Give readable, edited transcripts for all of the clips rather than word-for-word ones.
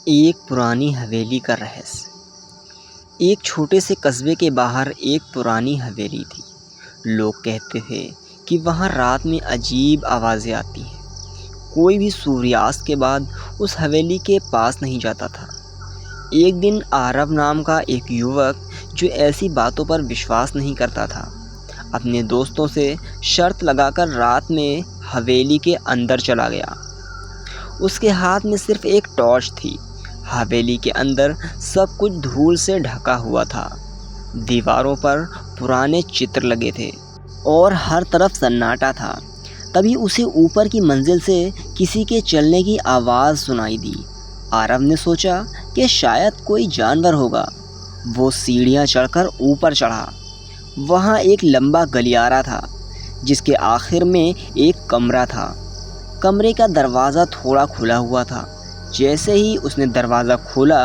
एक पुरानी हवेली का रहस्य। एक छोटे से कस्बे के बाहर एक पुरानी हवेली थी। लोग कहते थे कि वहाँ रात में अजीब आवाज़ें आती हैं। कोई भी सूर्यास्त के बाद उस हवेली के पास नहीं जाता था। एक दिन आरव नाम का एक युवक, जो ऐसी बातों पर विश्वास नहीं करता था, अपने दोस्तों से शर्त लगाकर रात में हवेली के अंदर चला गया। उसके हाथ में सिर्फ एक टॉर्च थी। हवेली के अंदर सब कुछ धूल से ढका हुआ था। दीवारों पर पुराने चित्र लगे थे और हर तरफ सन्नाटा था। तभी उसे ऊपर की मंजिल से किसी के चलने की आवाज़ सुनाई दी। आरव ने सोचा कि शायद कोई जानवर होगा। वो सीढ़ियाँ चढ़कर ऊपर चढ़ा। वहाँ एक लंबा गलियारा था, जिसके आखिर में एक कमरा था। कमरे का दरवाज़ा थोड़ा खुला हुआ था। जैसे ही उसने दरवाज़ा खोला,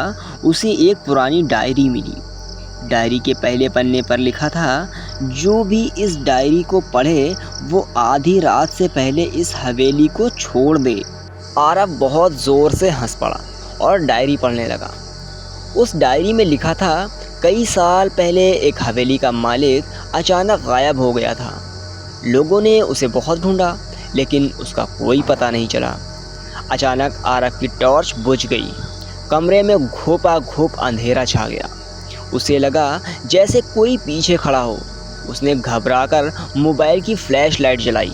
उसे एक पुरानी डायरी मिली। डायरी के पहले पन्ने पर लिखा था, जो भी इस डायरी को पढ़े वो आधी रात से पहले इस हवेली को छोड़ दे। आरव बहुत ज़ोर से हंस पड़ा और डायरी पढ़ने लगा। उस डायरी में लिखा था, कई साल पहले एक हवेली का मालिक अचानक गायब हो गया था। लोगों ने उसे बहुत ढूंढा, लेकिन उसका कोई पता नहीं चला। अचानक आरव की टॉर्च बुझ गई। कमरे में घोपा घोप अंधेरा छा गया। उसे लगा जैसे कोई पीछे खड़ा हो। उसने घबराकर मोबाइल की फ्लैश लाइट जलाई।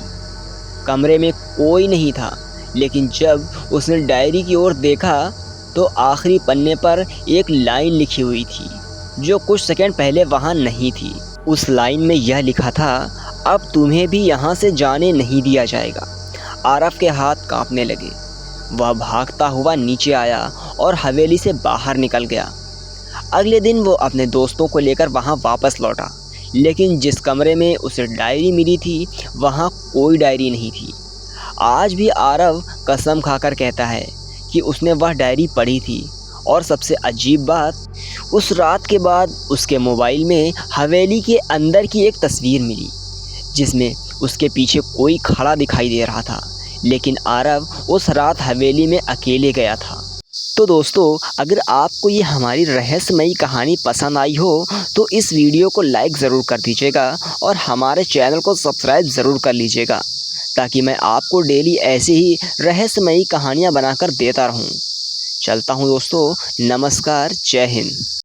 कमरे में कोई नहीं था, लेकिन जब उसने डायरी की ओर देखा तो आखिरी पन्ने पर एक लाइन लिखी हुई थी, जो कुछ सेकंड पहले वहाँ नहीं थी। उस लाइन में यह लिखा था, अब तुम्हें भी यहाँ से जाने नहीं दिया जाएगा। आरव के हाथ कांपने लगे। वह भागता हुआ नीचे आया और हवेली से बाहर निकल गया। अगले दिन वो अपने दोस्तों को लेकर वहाँ वापस लौटा, लेकिन जिस कमरे में उसे डायरी मिली थी, वहाँ कोई डायरी नहीं थी। आज भी आरव कसम खाकर कहता है कि उसने वह डायरी पढ़ी थी। और सबसे अजीब बात, उस रात के बाद उसके मोबाइल में हवेली के अंदर की एक तस्वीर मिली, जिसमें उसके पीछे कोई खड़ा दिखाई दे रहा था। लेकिन आरव उस रात हवेली में अकेले गया था। तो दोस्तों, अगर आपको ये हमारी रहस्यमयी कहानी पसंद आई हो तो इस वीडियो को लाइक ज़रूर कर दीजिएगा और हमारे चैनल को सब्सक्राइब ज़रूर कर लीजिएगा, ताकि मैं आपको डेली ऐसे ही रहस्यमयी कहानियाँ बनाकर देता रहूँ। चलता हूँ दोस्तों, नमस्कार, जय हिंद।